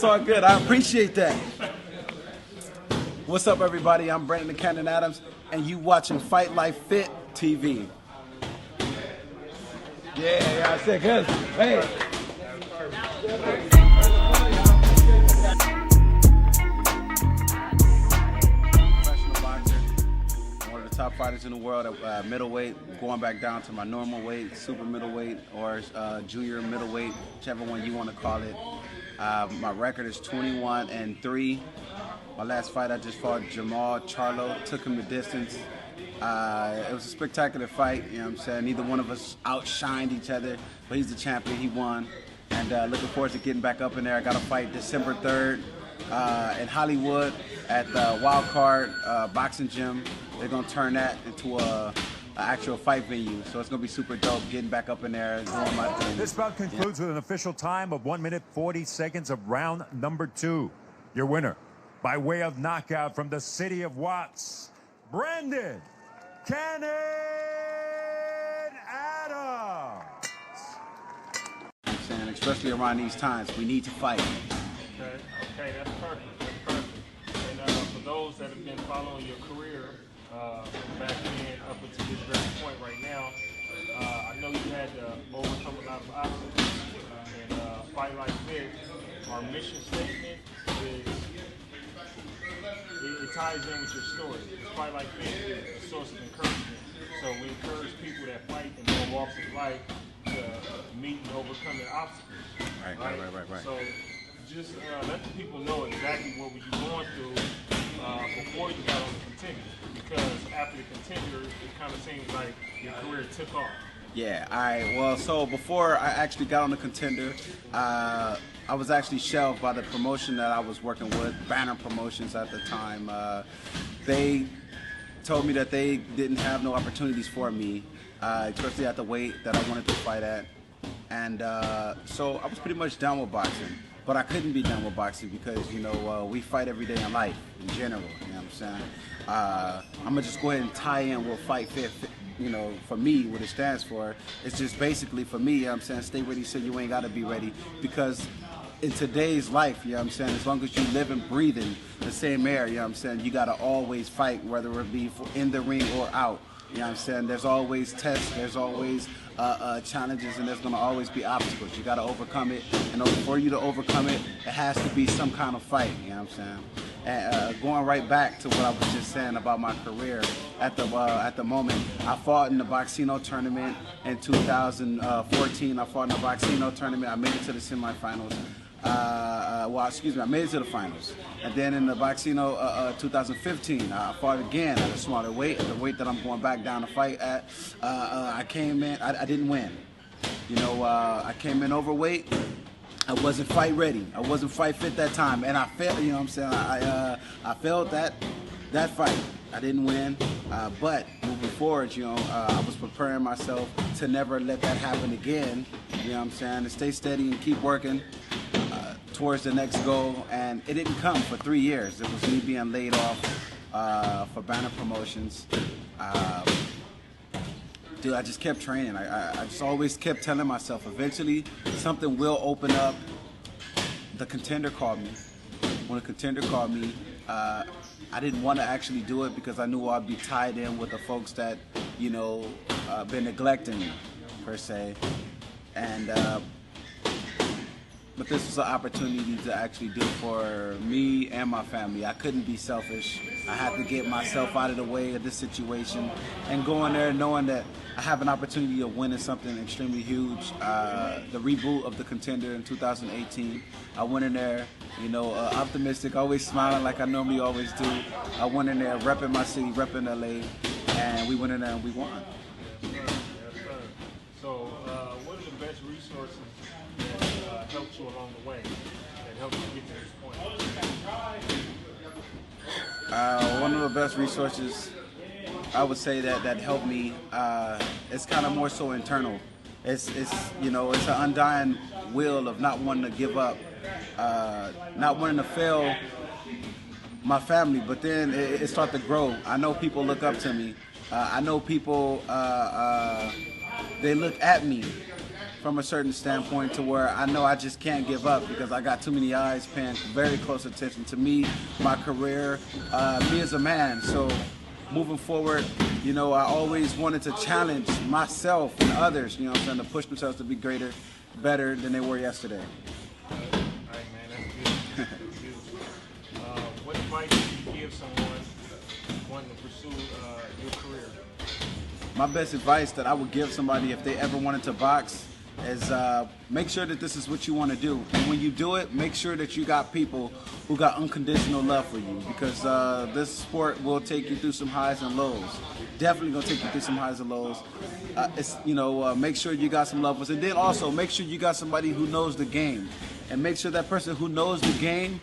It's all good. I appreciate that. What's up, everybody? I'm Brandon the Cannon Adams, and you watching Fight Life Fit TV. Yeah, I said good. Hey. Professional boxer, one of the top fighters in the world at middleweight, going back down to my normal weight, super middleweight, or junior middleweight, whichever one you want to call it. My record is 21-3. My last fight, I just fought Jamal Charlo, took him the distance. It was a spectacular fight, you know what I'm saying? Neither one of us outshined each other, but he's the champion, he won. And looking forward to getting back up in there. I got a fight December 3rd in Hollywood at the Wild Card Boxing Gym. They're gonna turn that into an actual fight venue. So it's gonna be super dope getting back up in there, doing my thing. This bout concludes with an official time of 1 minute 40 seconds of round number 2. Your winner, by way of knockout from the city of Watts, Brandon Cannon Adams. I'm saying, especially around these times, we need to fight. Okay, that's perfect. That's perfect. And for those that have been following your career back then up until this very point right now, I know you had to overcome a lot of obstacles. And Fight Like Fit, our mission statement is it ties in with your story. Fight Like Fit is a source of encouragement. So we encourage people that fight in all walks of life to meet and overcome their obstacles. Right. So just let the people know exactly what you were going through before you got on the Contender. Because after the Contender, it kind of seems like your career took off. Yeah, all right. Well, so before I actually got on the Contender, I was actually shelved by the promotion that I was working with, Banner Promotions at the time. They told me that they didn't have no opportunities for me, especially at the weight that I wanted to fight at. And so I was pretty much done with boxing. But I couldn't be done with boxing because, you know, we fight every day in life in general, you know what I'm saying? I'm going to just go ahead and tie in with Fight Fit, you know, for me, what it stands for. It's just basically for me, you know what I'm saying, stay ready so you ain't got to be ready. Because in today's life, you know what I'm saying, as long as you live and breathe in the same air, you know what I'm saying, you got to always fight, whether it be in the ring or out. You know what I'm saying? There's always tests, there's always challenges, and there's going to always be obstacles. You got to overcome it, and for you to overcome it, it has to be some kind of fight, you know what I'm saying? And going right back to what I was just saying about my career, at the moment, I fought in the Boxino tournament in 2014. I fought in the Boxino tournament. I made it to the semifinals. I made it to the finals. And then in the Boxino 2015, I fought again at a smaller weight, at the weight that I'm going back down to fight at. I came in, I didn't win. You know, I came in overweight. I wasn't fight ready. I wasn't fight fit that time. And I failed, you know what I'm saying? I failed that fight. I didn't win. But moving forward, you know, I was preparing myself to never let that happen again. You know what I'm saying? To stay steady and keep working towards the next goal, and it didn't come for 3 years. It was me being laid off for Banner Promotions. Dude, I just kept training. I just always kept telling myself, eventually something will open up. The Contender called me. When the Contender called me, I didn't want to actually do it because I knew I'd be tied in with the folks that, you know, been neglecting me, per se. And but this was an opportunity to actually do for me and my family. I couldn't be selfish. I had to get myself out of the way of this situation and go in there knowing that I have an opportunity of winning something extremely huge. The reboot of the Contender in 2018. I went in there, you know, optimistic, always smiling like I normally always do. I went in there repping my city, repping LA, and we went in there and we won. Yes, sir. So, what are the best resources that helped you along the way, that helped you get to this point? One of the best resources I would say that helped me, it's kind of more so internal. It's you know, it's an undying will of not wanting to give up, not wanting to fail my family, but then it started to grow. I know people look up to me. I know people, they look at me from a certain standpoint to where I know I just can't give up because I got too many eyes paying very close attention to me, my career, me as a man. So moving forward, you know, I always wanted to challenge myself and others, you know what I'm saying, to push themselves to be greater, better than they were yesterday. All right, man, that's beautiful. That's beautiful. What advice would you give someone wanting to pursue your career? My best advice that I would give somebody if they ever wanted to box is make sure that this is what you want to do. And when you do it, make sure that you got people who got unconditional love for you, because this sport will take you through some highs and lows. Definitely gonna take you through some highs and lows. Make sure you got some lovers, and then also make sure you got somebody who knows the game, and make sure that person who knows the game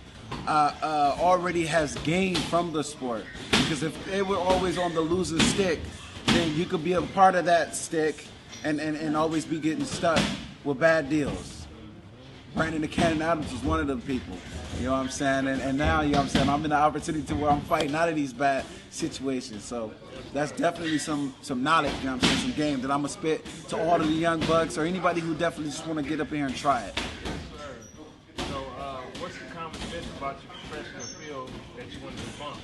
already has gained from the sport. Because if they were always on the losing stick, then you could be a part of that stick and always be getting stuck with bad deals. Brandon the Cannon Adams was one of them people. You know what I'm saying? And now, you know what I'm saying, I'm in the opportunity to where I'm fighting out of these bad situations. So that's definitely some knowledge, you know what I'm saying, some game that I'm going to spit to all of the young bucks or anybody who definitely just want to get up here and try it. So what's the common myth about your professional field that you want to debunk?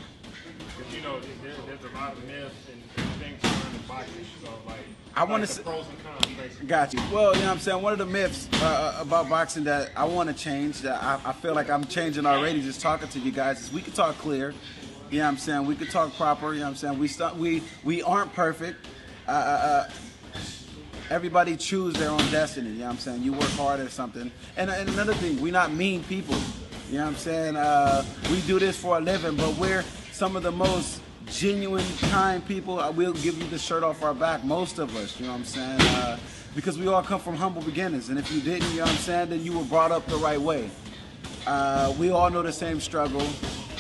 Because, you know, there's a lot of myths and things surrounding boxing. So, like, I want to the pros and cons, basically. Got you. Well, you know what I'm saying, one of the myths about boxing that I want to change, that I feel like I'm changing already just talking to you guys, is we can talk clear. You know what I'm saying? We can talk proper. You know what I'm saying? We aren't perfect. Everybody choose their own destiny. You know what I'm saying? You work hard at something. And another thing, we're not mean people. You know what I'm saying? We do this for a living, but we're some of the most genuine, kind people. I will give you the shirt off our back, most of us, you know what I'm saying? Because we all come from humble beginnings, and if you didn't, you know what I'm saying, then you were brought up the right way. We all know the same struggle.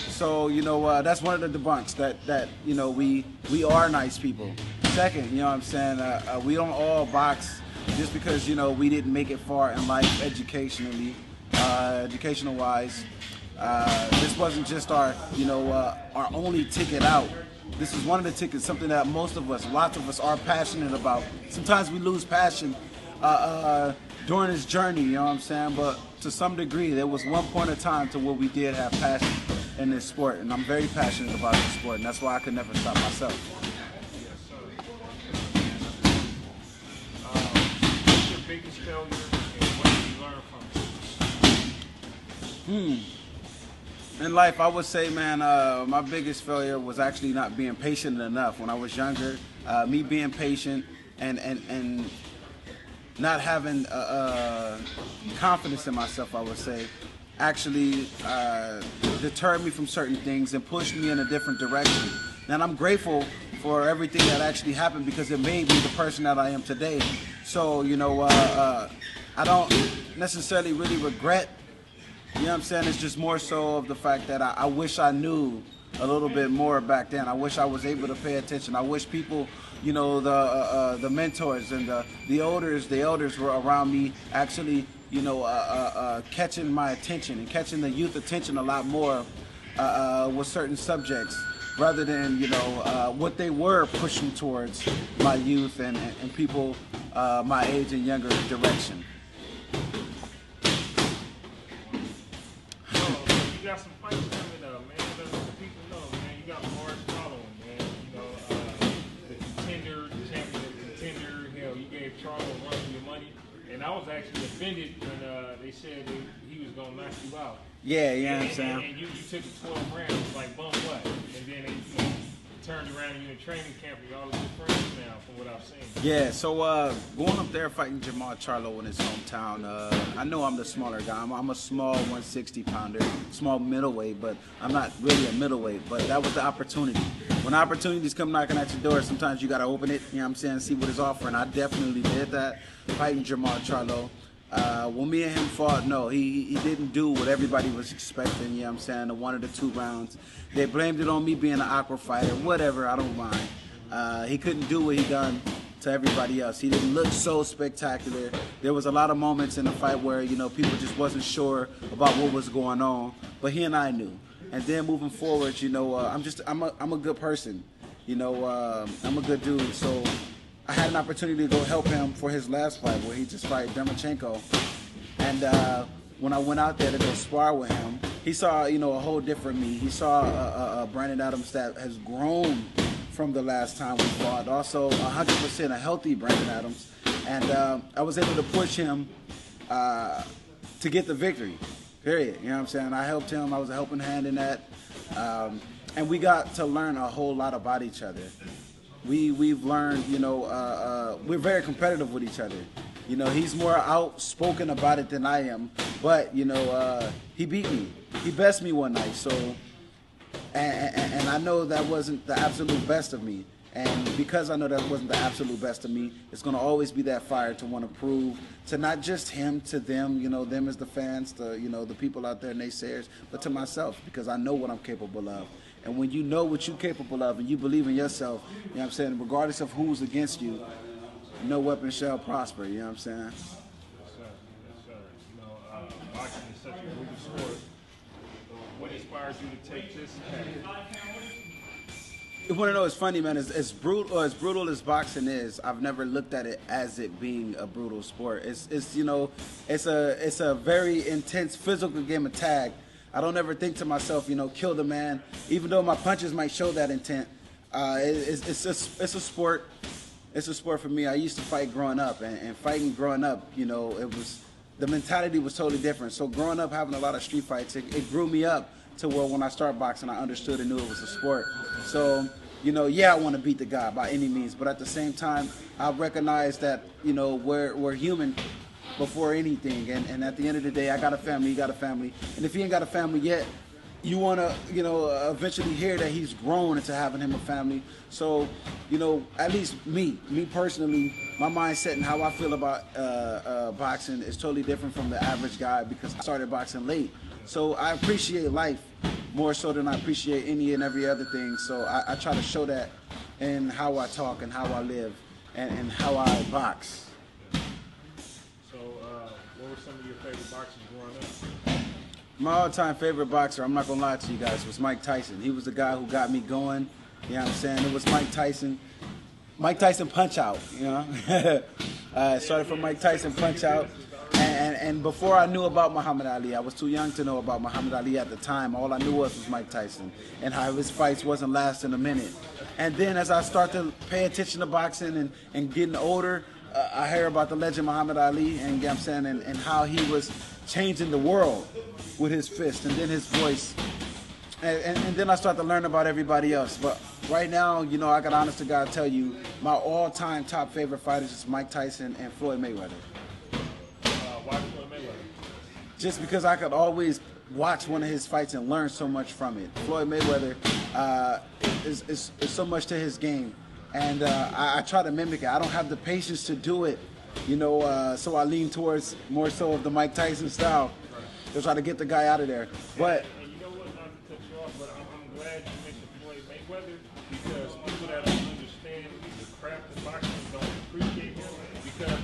So, you know, that's one of the debunks, that you know, we are nice people. Second, you know what I'm saying, we don't all box just because, you know, we didn't make it far in life educationally, educational-wise. This wasn't just our only ticket out. This is one of the tickets, something that most of us, lots of us are passionate about. Sometimes we lose passion during this journey, you know what I'm saying? But to some degree, there was one point of time to where we did have passion in this sport, and I'm very passionate about this sport, and that's why I could never stop myself. What's your biggest failure, and what did you learn from it? In life, I would say, man, my biggest failure was actually not being patient enough. When I was younger, me being patient and not having confidence in myself, I would say, actually deterred me from certain things and pushed me in a different direction. And I'm grateful for everything that actually happened because it made me the person that I am today. So, you know, I don't necessarily really regret. You know what I'm saying? It's just more so of the fact that I wish I knew a little bit more back then. I wish I was able to pay attention. I wish people, you know, the mentors and the elders were around me actually, you know, catching my attention and catching the youth attention a lot more with certain subjects, rather than, you know, what they were pushing towards my youth and people my age and younger direction. You got some fights coming up, man. Let the people know, man. You got a large following, man. You know, the Contender, the champion of Contender. Hell, you gave Charlo a run for your money, and I was actually offended when they said he was gonna knock you out. Yeah, you know what I'm saying. And you took it 12 rounds, like bum what? And then they turned around and you're in training camp with all of your friends now, from what I've seen. Yeah, so going up there fighting Jamal Charlo in his hometown, I know I'm the smaller guy. I'm a small 160-pounder, small middleweight, but I'm not really a middleweight. But that was the opportunity. When opportunities come knocking at your door, sometimes you got to open it, you know what I'm saying, see what it's offering. I definitely did that, fighting Jamal Charlo. When me and him fought, no, he didn't do what everybody was expecting, you know what I'm saying, the 1 or the 2 rounds. They blamed it on me being an awkward fighter, whatever, I don't mind. He couldn't do what he done to everybody else. He didn't look so spectacular. There was a lot of moments in the fight where, you know, people just wasn't sure about what was going on, but he and I knew. And then moving forward, you know, I'm a good person. You know, I'm a good dude, so I had an opportunity to go help him for his last fight where he just fought Dermachenko. And when I went out there to go spar with him, he saw, you know, a whole different me. He saw a Brandon Adams that has grown from the last time we fought. Also, 100% a healthy Brandon Adams. And I was able to push him to get the victory, period. You know what I'm saying? I helped him. I was a helping hand in that. And we got to learn a whole lot about each other. We've learned, you know, we're very competitive with each other. You know, he's more outspoken about it than I am. But, you know, he beat me. He best me one night. So, and I know that wasn't the absolute best of me. And because I know that wasn't the absolute best of me, it's going to always be that fire to want to prove to not just him, to them, you know, them as the fans, to, you know, the people out there, naysayers, but to myself, because I know what I'm capable of. And when you know what you're capable of and you believe in yourself, you know what I'm saying, regardless of who's against you, no weapon shall prosper, you know what I'm saying? Yes, sir. Yes, sir. You know, boxing is such a brutal sport. What inspires you to take this path? You want to know, it's funny, man. As brutal as boxing is, I've never looked at it as it being a brutal sport. It's you know, it's a very intense physical game of tag. I don't ever think to myself, you know, kill the man, even though my punches might show that intent. It's a sport. It's a sport for me. I used to fight growing up, and fighting growing up, you know, the mentality was totally different. So growing up, having a lot of street fights, it grew me up to where when I started boxing, I understood and knew it was a sport. So, you know, yeah, I want to beat the guy by any means, but at the same time, I recognize that, you know, we're human before anything, and at the end of the day, I got a family, he got a family, and if he ain't got a family yet, you want to, you know, eventually hear that he's grown into having him a family. So, you know, at least me personally, my mindset and how I feel about boxing is totally different from the average guy because I started boxing late. So I appreciate life more so than I appreciate any and every other thing. So I try to show that in how I talk and how I live and how I box. So what were some of your favorite boxers growing up? My all-time favorite boxer, I'm not going to lie to you guys, was Mike Tyson. He was the guy who got me going. You know what I'm saying? It was Mike Tyson. Mike Tyson Punch-Out, you know? Started from Mike Tyson Punch-Out. And before I knew about Muhammad Ali, I was too young to know about Muhammad Ali at the time. All I knew was Mike Tyson and how his fights wasn't lasting a minute. And then as I start to pay attention to boxing and getting older, I hear about the legend Muhammad Ali and, you know what I'm saying, and how he was changing the world with his fist and then his voice. And then I start to learn about everybody else. But right now, you know, I got honest to God tell you, my all-time top favorite fighters is Mike Tyson and Floyd Mayweather. Why Floyd Mayweather? Just because I could always watch one of his fights and learn so much from it. Floyd Mayweather is so much to his game. And I try to mimic it. I don't have the patience to do it, you know, so I lean towards more so of the Mike Tyson style to try to get the guy out of there. But And you know what, not to cut you off, but I'm glad you mentioned Floyd Mayweather because people that don't understand the craft of boxing don't appreciate him because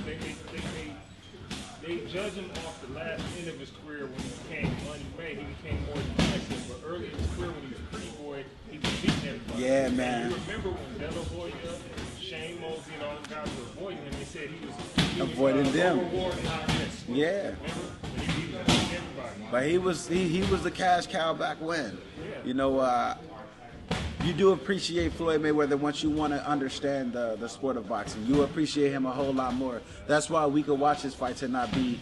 they judge him off the last end of his career when he became money made. He became more defensive, but early in his career when he was a pretty boy, he was beating everybody. yeah, man. And you remember when De La Hoya and Shane Mosley and all them guys were avoiding him, they said he was Avoiding them. reward, not risk. Yeah. Remember? When he was beating everybody. But he was the cash cow back when. You know, you do appreciate Floyd Mayweather once you want to understand the sport of boxing. You appreciate him a whole lot more. That's why we could watch his fights and not be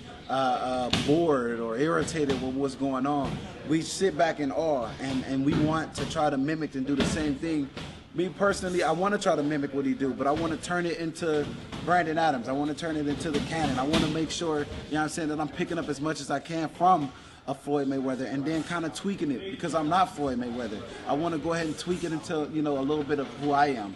bored or irritated with what's going on. We sit back in awe and we want to try to mimic and do the same thing. Me personally, I want to try to mimic what he do, but I want to turn it into Brandon Adams. I want to turn it into the canon. I want to make sure, you know what I'm saying, that I'm picking up as much as I can from a Floyd Mayweather and then kind of tweaking it because I'm not Floyd Mayweather. I want to go ahead and tweak it into, you know, a little bit of who I am.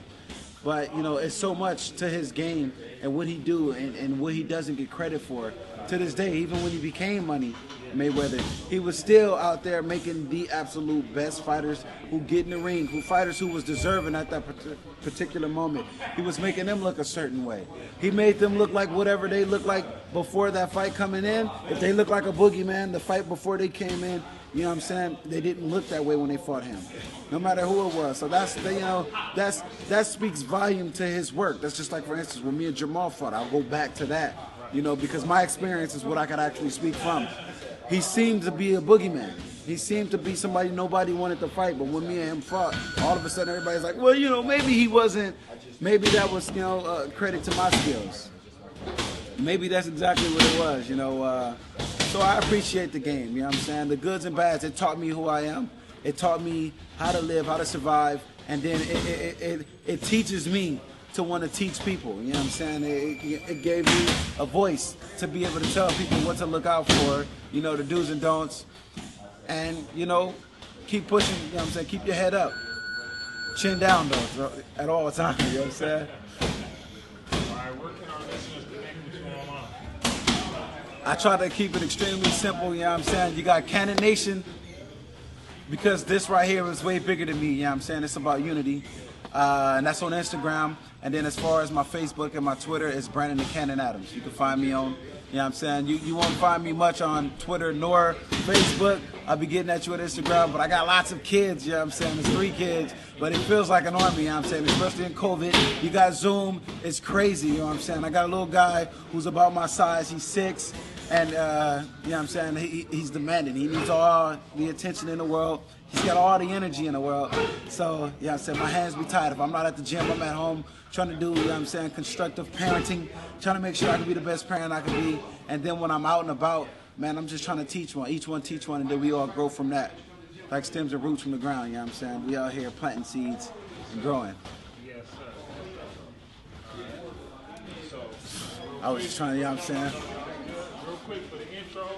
But, you know, it's so much to his game and what he do and what he doesn't get credit for. To this day, even when he became Money Mayweather, he was still out there making the absolute best fighters who get in the ring, fighters who was deserving at that particular moment. He was making them look a certain way. He made them look like whatever they looked like before that fight coming in. If they looked like a boogeyman, the fight before they came in, You know what I'm saying? They didn't look that way when they fought him, no matter who it was. So that speaks volume to his work. That's just like, for instance, when me and Jamal fought, I'll go back to that, because my experience is what I could actually speak from. He seemed to be a boogeyman. He seemed to be somebody nobody wanted to fight, but when me and him fought, all of a sudden everybody's like, well, maybe he wasn't, maybe that was, credit to my skills. Maybe that's exactly what it was, So I appreciate the game, you know what I'm saying? The goods and bads, it taught me who I am. It taught me how to live, how to survive, and then it teaches me to want to teach people, you know what I'm saying? It gave me a voice to be able to tell people what to look out for, the do's and don'ts. And, keep pushing, you know what I'm saying? Keep your head up. Chin down, though, at all times, you know what I'm saying? All right, where can our listeners connect with you online? I try to keep it extremely simple, you know what I'm saying? You got Cannon Nation, because this right here is way bigger than me, you know what I'm saying? It's about unity. And that's on Instagram. And then as far as my Facebook and my Twitter, it's Brandon the Cannon Adams. You can find me on, you know what I'm saying? You won't find me much on Twitter nor Facebook. I'll be getting at you on Instagram, but I got lots of kids, you know what I'm saying? There's 3 kids, but it feels like an army, you know what I'm saying? Especially in COVID. You got Zoom, it's crazy, you know what I'm saying? I got a little guy who's about my size, he's 6, and you know what I'm saying? He's demanding. He needs all the attention in the world. He's got all the energy in the world. So, yeah, I said my hands be tied. If I'm not at the gym, I'm at home trying to do, you know what I'm saying, constructive parenting, trying to make sure I can be the best parent I can be. And then when I'm out and about, man, I'm just trying to teach one, each one teach one, and then we all grow from that. Like stems and roots from the ground, you know what I'm saying? We out here planting seeds and growing. Yes, sir. So, I was just trying to, you know what I'm saying? real quick for the intro,